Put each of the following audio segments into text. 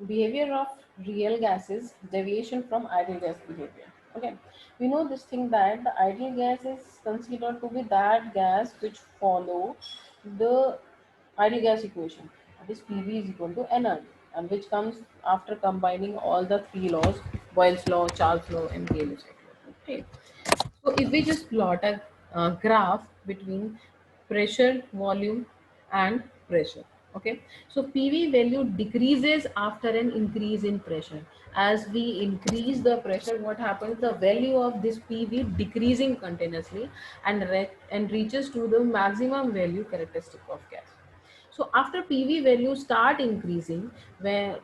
Behavior of real gases, deviation from ideal gas behavior. Okay, we know this thing that the ideal gas is considered to be that gas which follow the ideal gas equation, that is PV is equal to nRT, and which comes after combining all the three laws: Boyle's law, Charles law, and Gay-Lussac law. Okay, so if we just plot a graph between pressure, volume, and pressure, okay. So PV value decreases after an increase in pressure. As we increase the pressure, what happens? The value of this PV decreasing continuously and and reaches to the maximum value characteristic of gas. So after PV value start increasing, where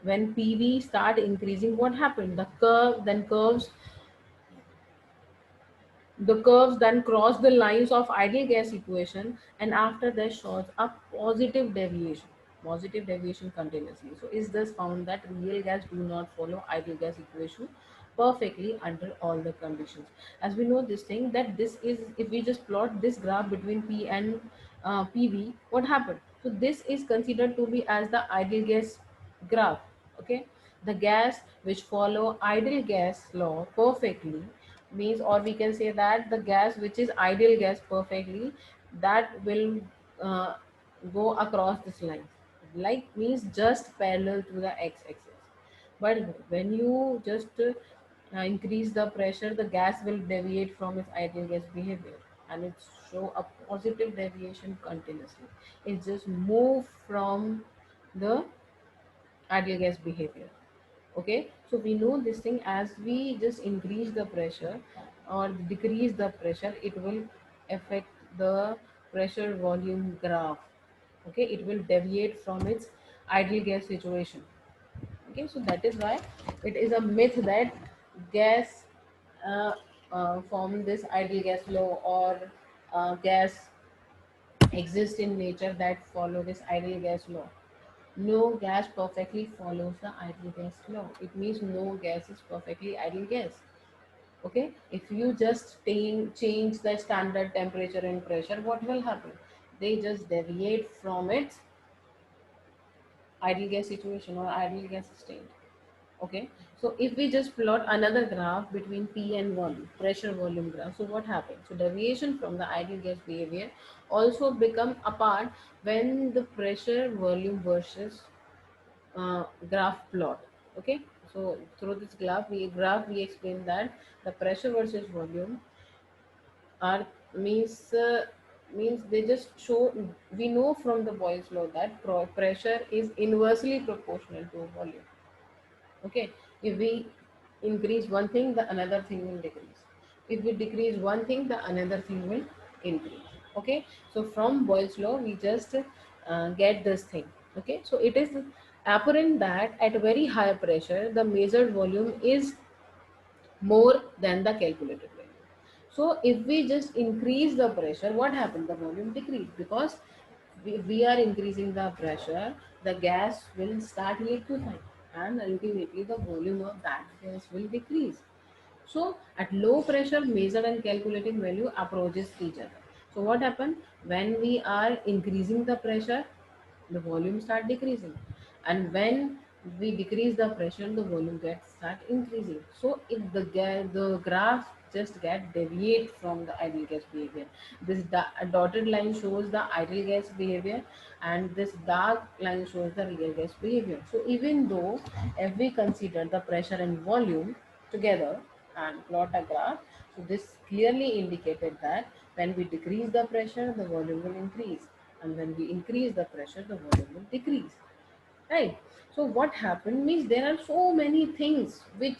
when PV start increasing, what happened? The curves then cross the lines of ideal gas equation, and after that shows a positive deviation continuously. So is thus found that real gas do not follow ideal gas equation perfectly under all the conditions. As we know this thing that this is, if we just plot this graph between P and PV, what happened? So this is considered to be as the ideal gas graph. Okay, the gas which follow ideal gas law perfectly means, or we can say that the gas which is ideal gas perfectly, that will uh, go across this line, like means just parallel to the x-axis. But when you just increase the pressure, the gas will deviate from its ideal gas behavior, and it show a positive deviation continuously. It just move from the ideal gas behavior. Okay, so we know this thing, as we just increase the pressure or decrease the pressure, it will affect the pressure volume graph. Okay, it will deviate from its ideal gas situation. Okay, so that is why it is a myth that gas form this ideal gas law, or gas exist in nature that follow this ideal gas law. No gas perfectly follows the ideal gas law. It means no gas is perfectly ideal gas. Okay, if you just change the standard temperature and pressure, what will happen? They just deviate from its ideal gas situation or ideal gas state. Okay, so if we just plot another graph between P and volume, pressure volume graph, so what happens? So deviation from the ideal gas behavior also become apart when the pressure volume versus graph plot. Okay, so through this graph we explain that the pressure versus volume are means they just show. We know from the Boyle's law that pressure is inversely proportional to volume. Okay, if we increase one thing, the another thing will decrease. If we decrease one thing, the another thing will increase. Okay, so from Boyle's law we just get this thing. Okay, so it is apparent that at very high pressure the measured volume is more than the calculated value. So if we just increase the pressure, what happens? The volume decrease, because we are increasing the pressure, the gas will start liquefying, and ultimately the volume of that gas will decrease. So at low pressure, measured and calculated value approaches each other. So what happens when we are increasing the pressure? The volume start decreasing, and when we decrease the pressure, the volume gets start increasing. So if the graph just get deviate from the ideal gas behavior. This dotted line shows the ideal gas behavior, and this dark line shows the real gas behavior. So even though if we consider the pressure and volume together and plot a graph, so this clearly indicated that when we decrease the pressure, the volume will increase, and when we increase the pressure, the volume will decrease. Right. So what happened means there are so many things which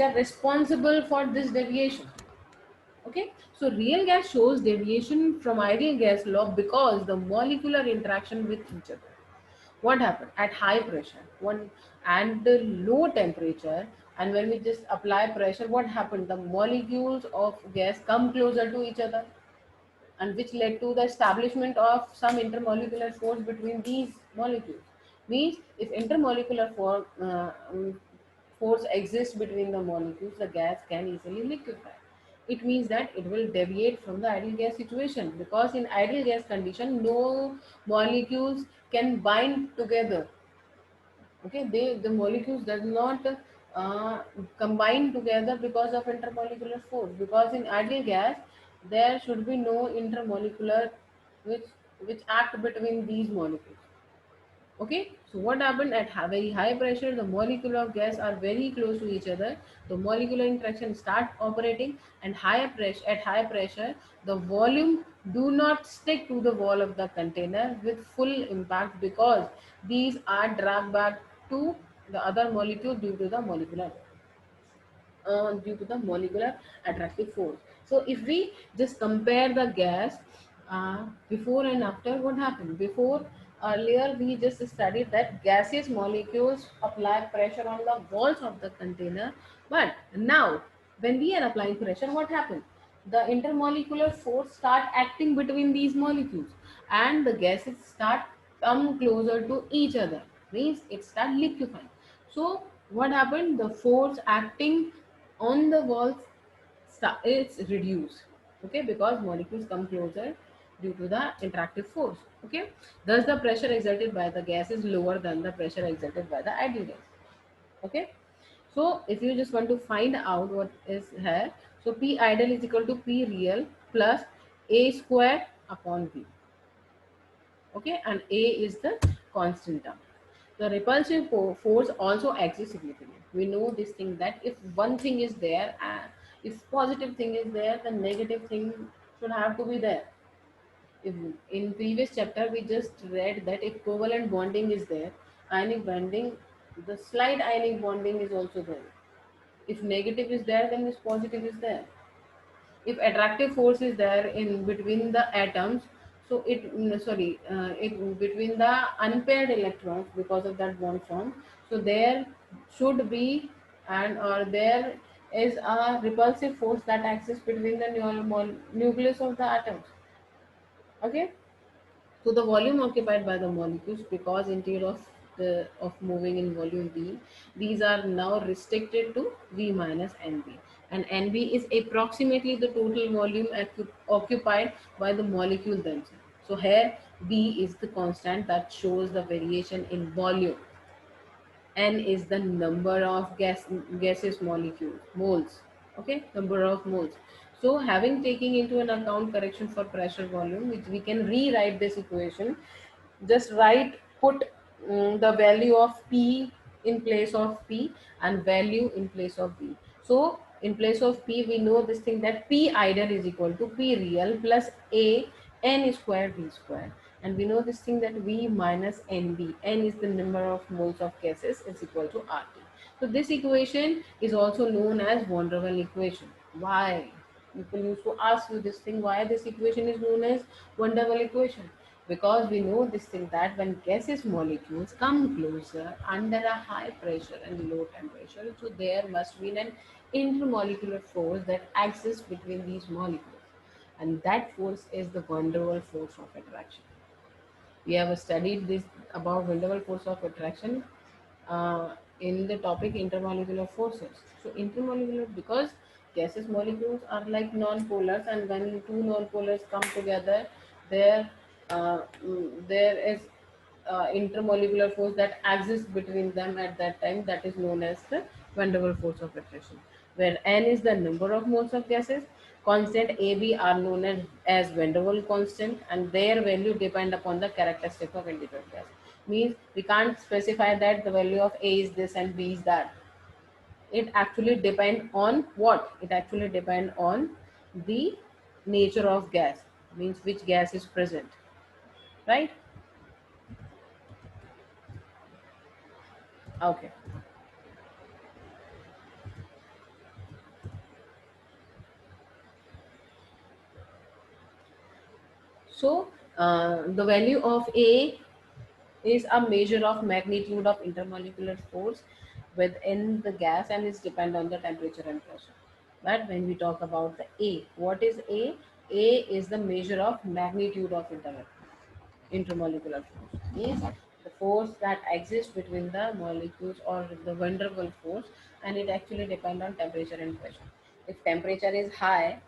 are responsible for this deviation. Okay, so real gas shows deviation from ideal gas law because the molecular interaction with each other. What happened at high pressure, one and the low temperature, and when we just apply pressure, what happened? The molecules of gas come closer to each other, and which led to the establishment of some intermolecular force between these molecules. Means if force exists between the molecules, the gas can easily liquefy. It means that it will deviate from the ideal gas situation, because in ideal gas condition no molecules can bind together. Okay, the molecules does not uh, combine together because of intermolecular force, because in ideal gas there should be no intermolecular which act between these molecules. Okay, so what happened at very high pressure, the molecule of gas are very close to each other. The molecular interaction start operating, and higher pressure at high pressure, the volume do not stick to the wall of the container with full impact, because these are dragged back to the other molecule due to the molecular attractive force. So if we just compare the gas before and after, what happened? Before, earlier we just studied that gaseous molecules apply pressure on the walls of the container, but now when we are applying pressure, what happened? The intermolecular force start acting between these molecules, and the gases start come closer to each other, means it start liquefying. So what happened? The force acting on the walls it's reduced. Okay, because molecules come closer due to the interactive force. Okay, thus the pressure exerted by the gas is lower than the pressure exerted by the ideal gas. Okay, so if you just want to find out what is here, so P ideal is equal to P real plus A square upon V. Okay, and A is the constant term. The repulsive force also exists significantly. We know this thing that if one thing is there, if positive thing is there, the negative thing should have to be there. If in previous chapter we just read that if covalent bonding is there, ionic bonding, the slight ionic bonding is also there. If negative is there, then this positive is there. If attractive force is there in between the atoms, so it between the unpaired electrons, because of that bond form, so there should be and or there is a repulsive force that exists between the nucleus of the atoms. Okay, so the volume occupied by the molecules, because instead of moving in volume V, these are now restricted to V minus NB, and NB is approximately the total volume occupied by the molecule themselves. So here B is the constant that shows the variation in volume. N is the number of gaseous molecules, moles. Okay, number of moles. So having taking into an account correction for pressure volume, which we can rewrite this equation, just write put the value of P in place of P and value in place of V. So in place of P, we know this thing that P ideal is equal to P real plus A N square V square, and we know this thing that V minus NB, N is the number of moles of gases, is equal to RT. So this equation is also known as van der Waals equation. Why? People used to ask you this thing, why this equation is known as van der Waals equation? Because we know this thing that when gaseous molecules come closer under a high pressure and low temperature, so there must be an intermolecular force that exists between these molecules, and that force is the van der Waals force of attraction. We have studied this about van der Waals force of attraction in the topic intermolecular forces. So intermolecular, because gaseous molecules are like non-polars, and when two non-polars come together, there there is intermolecular force that exists between them at that time, that is known as the van der Waals force of attraction, where N is the number of moles of gases, constant AB are known as van der Waals constant, and their value depend upon the characteristic of individual gas. Means we can't specify that the value of A is this and B is that. It actually depend on what? It actually depend on the nature of gas, means which gas is present, right? Okay. So the value of A is a measure of magnitude of intermolecular force within the gas, and is depend on the temperature and pressure. But when we talk about the A, what is A? A is the measure of magnitude of intermolecular force. Means the force that exists between the molecules, or the van der Waals force, and it actually depend on temperature and pressure. If temperature is high,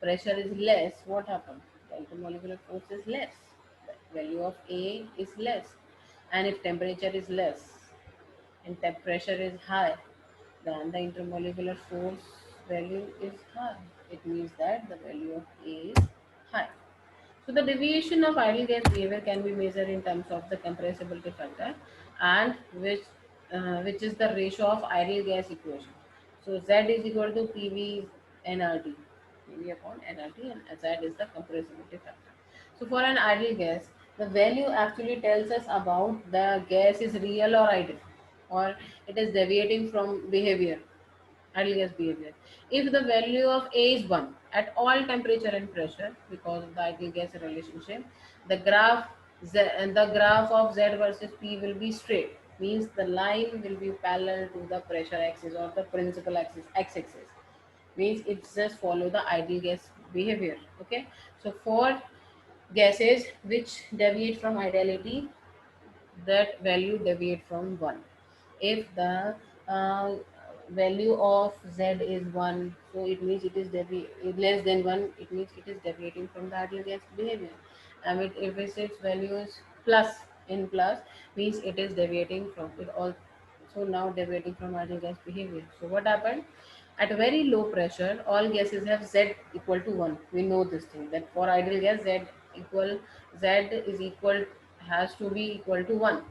pressure is less, what happens? The intermolecular force is less. The value of A is less. And if temperature is less, and pressure is high, then the intermolecular force value is high. It means that the value of A is high. So the deviation of ideal gas behavior can be measured in terms of the compressibility factor, and which is the ratio of ideal gas equation. So Z is equal to PV nRT, PV upon nRT, and Z is the compressibility factor. So for an ideal gas, the value actually tells us about the gas is real or ideal, or it is deviating from behavior, ideal gas behavior. If the value of A is 1 at all temperature and pressure, because of the ideal gas relationship, the graph the graph of Z versus P will be straight. Means the line will be parallel to the pressure axis or the principal axis, x-axis. Means it just follow the ideal gas behavior. Okay. So for gases which deviate from ideality, that value deviate from 1. If the uh, value of z is 1, so it means it is less than 1, it means it is deviating from the ideal gas behavior. And if its value is plus, in plus, means it is deviating from it all, so now deviating from ideal gas behavior. So what happened? At very low pressure, all gases have Z equal to 1. We know this thing, that for ideal gas, equal Z is equal has to be equal to 1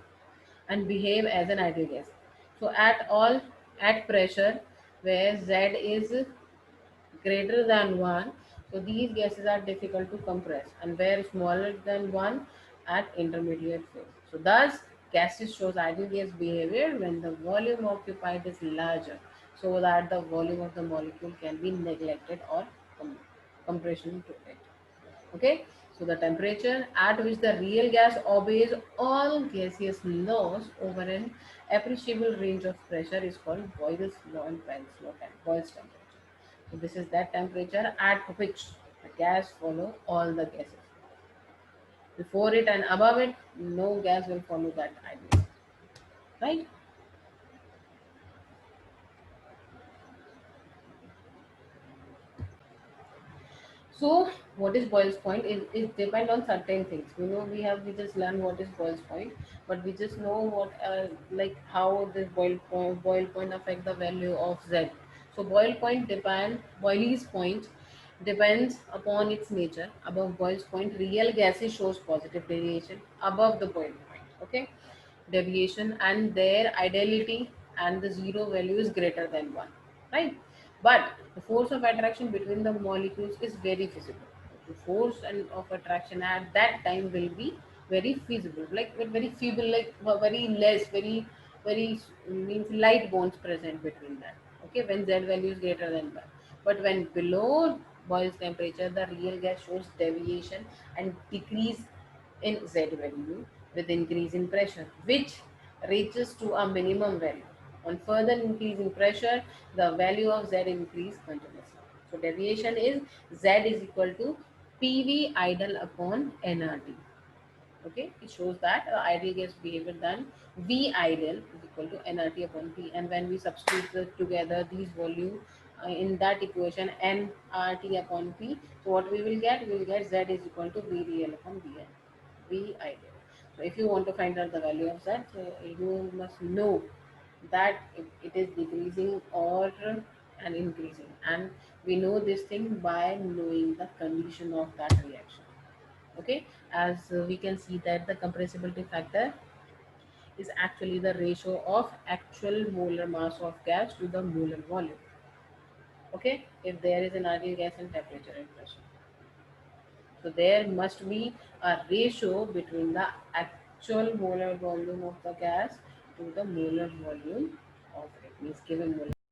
and behave as an ideal gas. So at pressure where Z is greater than 1, so these gases are difficult to compress, and where smaller than 1 at intermediate phase. So thus gases shows ideal gas behavior when the volume occupied is larger, so that the volume of the molecule can be neglected or compression to it. Okay, so the temperature at which the real gas obeys all gaseous laws over an appreciable range of pressure is called Boyle's law and Planck's law, Boyle's temperature. So this is that temperature at which the gas follow all the gases. Before it and above it, no gas will follow that idea, right? So, what is Boyle's point? It depend on certain things. We just learn what is Boyle's point, but we just know what like how this Boyle point affect the value of Z. So Boyle's point depends upon its nature. Above Boyle's point, real gases shows positive deviation above the Boyle point. Okay, deviation and their ideality, and the zero value is greater than 1, right? But the force of attraction between the molecules is very visible. The force and of attraction at that time will be very feasible, like very feeble, like very less, very means light bonds present between them. Okay, when Z value is greater than 1. But when below Boyle's temperature, the real gas shows deviation and decrease in Z value with increase in pressure, which reaches to a minimum value. On further increase in pressure, the value of Z increase continuously. So deviation is Z is equal to PV idle upon nRT. Okay, it shows that ideal gas behavior then V ideal is equal to nRT upon P, and when we substitute together these volume in that equation nRT upon P, so what we will get Z is equal to V real upon V ideal. So if you want to find out the value of Z, so you must know that it is decreasing or and increasing, and we know this thing by knowing the condition of that reaction. Okay, as we can see that the compressibility factor is actually the ratio of actual molar mass of gas to the molar volume. Okay, if there is an ideal gas and temperature and pressure, so there must be a ratio between the actual molar volume of the gas to the molar volume of it, means given molar